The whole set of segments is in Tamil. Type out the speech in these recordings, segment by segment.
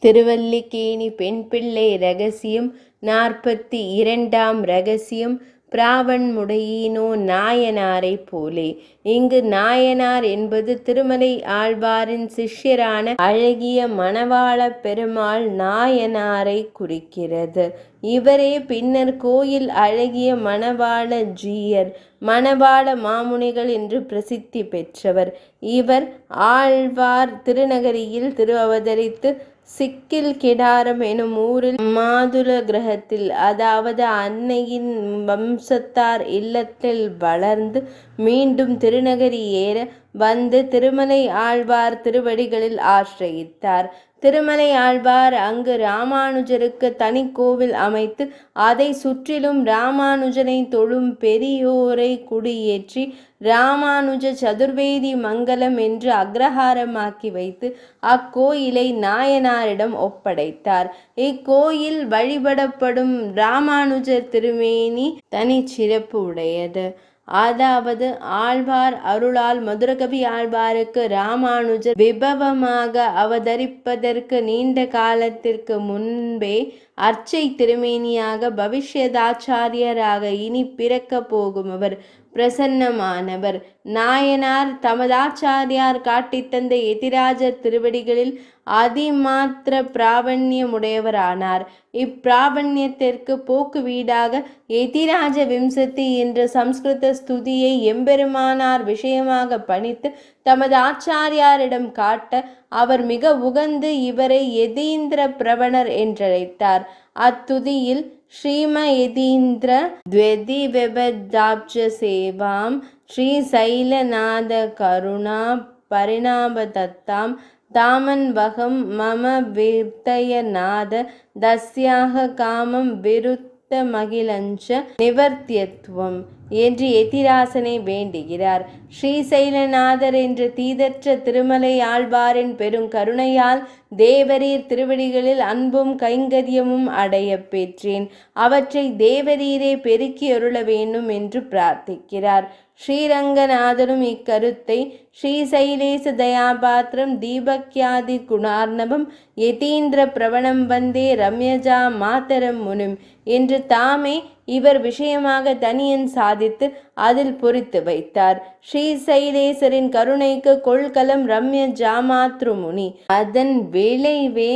திருவல்லிக்கேணி பெண் பிள்ளை இரகசியம் 42ஆம் இரகசியம். பிராவண்முடையினோ நாயனாரைப் போலே. இங்கு நாயனார் என்பது திருமலை ஆழ்வாரின் சிஷ்யரான அழகிய மணவாள பெருமாள் நாயனாரை குறிக்கிறது. இவரே பின்னர் கோயில் அழகிய மணவாள ஜீயர், மணவாள மாமுனிகள் என்று பிரசித்தி பெற்றவர். இவர் ஆழ்வார் திருநகரியில் திருவவதரித்து சிக்கில் கிடாரம் எனும் ஊரில் மாதுல கிரகத்தில், அதாவது அன்னையின் வம்சத்தார் இல்லத்தில் வளர்ந்து மீண்டும் திருநகரி ஏற வந்து திருமலை ஆழ்வார் திருவடிகளில் ஆசிரயித்தார். திருமலை ஆழ்வார் அங்கு ராமானுஜருக்கு தனி கோவில் அமைத்து அதை சுற்றிலும் ராமானுஜனை தொழும் பெரியோரை குடியேற்றி ராமானுஜ சதுர்வேதி மங்கலம் என்று அக்ரஹாரமாக்கி வைத்து அக்கோயிலை நாயனாரிடம் ஒப்படைத்தார். இக்கோயில் வழிபடப்படும் ராமானுஜர் திருமேனி தனி சிறப்பு உடையது. அதாவது ஆழ்வார் அருளால் மதுரகவி ஆழ்வாருக்கு ராமானுஜர் விபவமாக அவதரிப்பதற்கு நீண்ட காலத்திற்கு முன்பே அர்ச்சை திருமேனியாக பவிஷ்யதாச்சாரியராக இனி பிறக்க போகும் அவர் பிரசன்னமானவர். நாயனார் தமதாச்சாரியார் காட்டித்தந்த எதிராஜர் திருவடிகளில் அதிமாத்திர பிராவண்யமுடையவரானார். இப்பிராவண்யத்திற்கு போக்கு வீடாக எதிராஜ விம்சதி என்ற சம்ஸ்கிருத ஸ்துதியை எம்பெருமானார் விஷயமாக பணித்து தமது ஆச்சாரியாரிடம் காட்ட அவர் மிக உகந்து இவரை யதீந்திர பிரவணர் என்றழைத்தார். அத்துதியில் ஸ்ரீம யதீந்திர த்வதிவெபதாப்ஜ சேவாம் ஸ்ரீசைலநாத கருணா பரிணாமதத்தாம் தாமன்வகம் மம விர்த்தய நாத தஸ்யாக காமம் விருத்த மகிழஞ்ச நிவர்த்தியத்துவம் என்று எதிராசனை வேண்டுகிறார். ஸ்ரீசைலநாதர் என்ற தீதற்ற திருமலை ஆழ்வாரின் பெரும் கருணையால் தேவரீர் திருவடிகளில் அன்பும் கைங்கரியமும் அடைய பெற்றேன். அவற்றை தேவரீரே பெருக்கி அருள வேண்டும் என்று பிரார்த்திக்கிறார். ஸ்ரீரங்கநாதரும் இக்கருத்தை ஸ்ரீசைலேச தயாபாத்திரம் தீபக்யாதி குணார்ணவம் யதீந்திர பிரவணம் வந்தே ரம்யஜா மாதரம் முனும் என்று தாமே இவர் விஷயமாக தனியன் சாதித்து அதில் பொறித்து வைத்தார். ஸ்ரீசைலேசரின் கருணைக்கு கொள்கலம் ரம்ய ஜாமாத்ருமுனி. அதன் விளைவே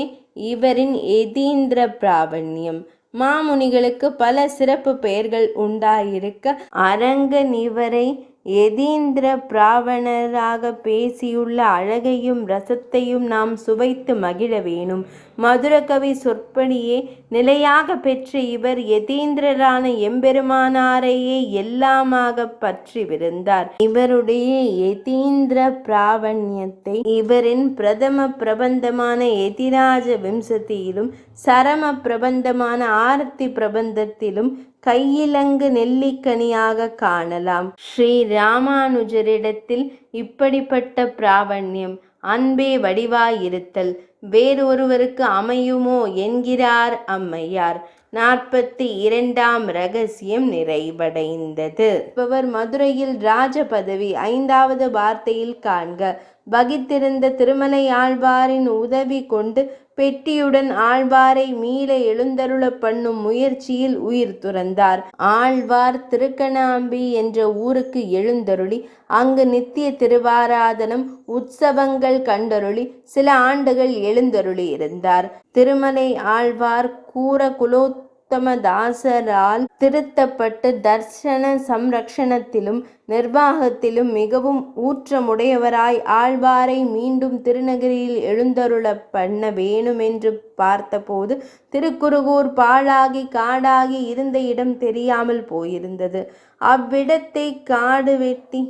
இவரின் யதீந்திர பிராவண்யம். மாமுனிகளுக்கு பல சிறப்பு பெயர்கள் உண்டாயிருக்க அரங்கன் இவரை யதீந்திர பிராவணராக பேசியுள்ள அழகையும் ரசத்தையும் நாம் சுவைத்து மகிழ வேணும். மதுரகவி சொற்படியே நிலையாக பெற்ற இவர் யதீந்திரரான எம்பெருமானாரையே எல்லாமாக பற்றிவிருந்தார். இவருடைய யதீந்திர பிராவண்யத்தை இவரின் பிரதம பிரபந்தமான எதிராஜ விம்சதியிலும் சரம பிரபந்தமான ஆரத்தி பிரபந்தத்திலும் கையிலங்கு நெல்லிக்கனியாக காணலாம். ஸ்ரீ ராமானுஜரிடத்தில் இப்படிப்பட்ட பிராவண்யம் அன்பே வடிவாயிருத்தல் வேறொருவருக்கு அமையுமோ என்கிறார் அம்மையார். 42ஆம் இரகசியம் நிறைவடைந்தது. இப்பவர் மதுரையில் ராஜ பதவி 5வது வார்த்தையில் காண்க. வகித்திருந்த திருமலை ஆழ்வாரின் உதவி கொண்டு பெட்டியுடன் ஆழ்வாரை மீள எழுந்தருள பண்ணும் முயற்சியில் உயிர் துறந்தார். ஆழ்வார் திருக்கணாம்பி என்ற ஊருக்கு எழுந்தருளி அங்கு நித்திய திருவாராதனம் உற்சவங்கள் கண்டருளி சில ஆண்டுகள் எழுந்தருளி இருந்தார். திருமலை ஆழ்வார் கூரகுலோத்தமதாசரால் திருத்தப்பட்டு தர்சன சம்ரக்ஷணத்திலும் நிர்வாகத்திலும் மிகவும் ஊற்றமுடையவராய் ஆழ்வாரை மீண்டும் திருநகரியில் எழுந்தருள பண்ண வேணுமென்று பார்த்தபோது திருக்குருகூர் பாழாகி காடாகி இருந்த இடம் தெரியாமல் போயிருந்தது. அவ்விடத்தை காடு வெட்டி